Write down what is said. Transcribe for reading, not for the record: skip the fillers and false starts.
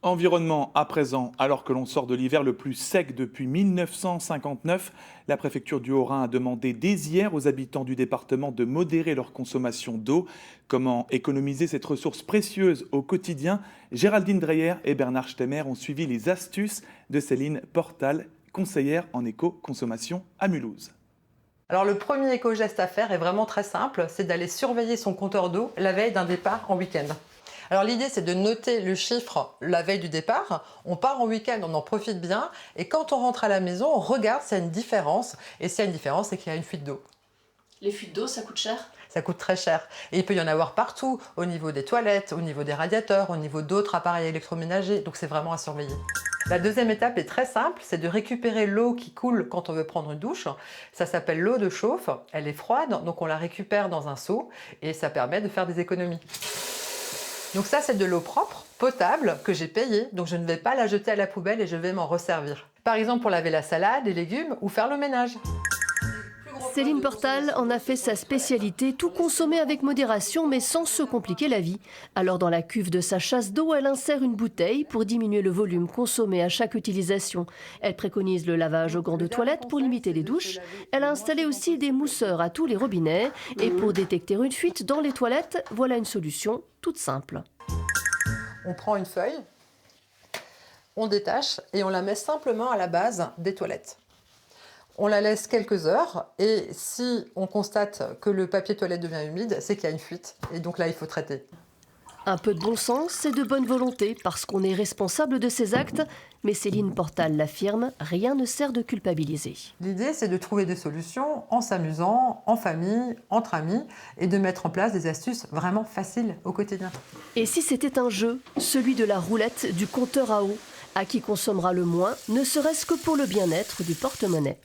Environnement à présent, alors que l'on sort de l'hiver le plus sec depuis 1959, la préfecture du Haut-Rhin a demandé dès hier aux habitants du département de modérer leur consommation d'eau. Comment économiser cette ressource précieuse au quotidien? Géraldine Dreyer et Bernard Stemmer ont suivi les astuces de Céline Portal, conseillère en éco-consommation à Mulhouse. Alors le premier éco-geste à faire est vraiment très simple, c'est d'aller surveiller son compteur d'eau la veille d'un départ en week-end. Alors l'idée c'est de noter le chiffre la veille du départ, on part en week-end, on en profite bien et quand on rentre à la maison, on regarde s'il y a une différence et s'il y a une différence, c'est qu'il y a une fuite d'eau. Les fuites d'eau, ça coûte cher? Ça coûte très cher et il peut y en avoir partout, au niveau des toilettes, au niveau des radiateurs, au niveau d'autres appareils électroménagers, donc c'est vraiment à surveiller. La deuxième étape est très simple, c'est de récupérer l'eau qui coule quand on veut prendre une douche. Ça s'appelle l'eau de chauffe, elle est froide, donc on la récupère dans un seau et ça permet de faire des économies. Donc ça, c'est de l'eau propre, potable, que j'ai payée, donc je ne vais pas la jeter à la poubelle et je vais m'en resservir. Par exemple pour laver la salade, les légumes ou faire le ménage. Céline Portal en a fait sa spécialité, tout consommer avec modération mais sans se compliquer la vie. Alors dans la cuve de sa chasse d'eau, elle insère une bouteille pour diminuer le volume consommé à chaque utilisation. Elle préconise le lavage au gant de toilette pour limiter les douches. Elle a installé aussi des mousseurs à tous les robinets. Et pour détecter une fuite dans les toilettes, voilà une solution toute simple. On prend une feuille, on détache et on la met simplement à la base des toilettes. On la laisse quelques heures et si on constate que le papier toilette devient humide, c'est qu'il y a une fuite et donc là il faut traiter. Un peu de bon sens et de bonne volonté parce qu'on est responsable de ses actes, mais Céline Portal l'affirme, rien ne sert de culpabiliser. L'idée c'est de trouver des solutions en s'amusant, en famille, entre amis et de mettre en place des astuces vraiment faciles au quotidien. Et si c'était un jeu, celui de la roulette du compteur à eau, à qui consommera le moins, ne serait-ce que pour le bien-être du porte-monnaie.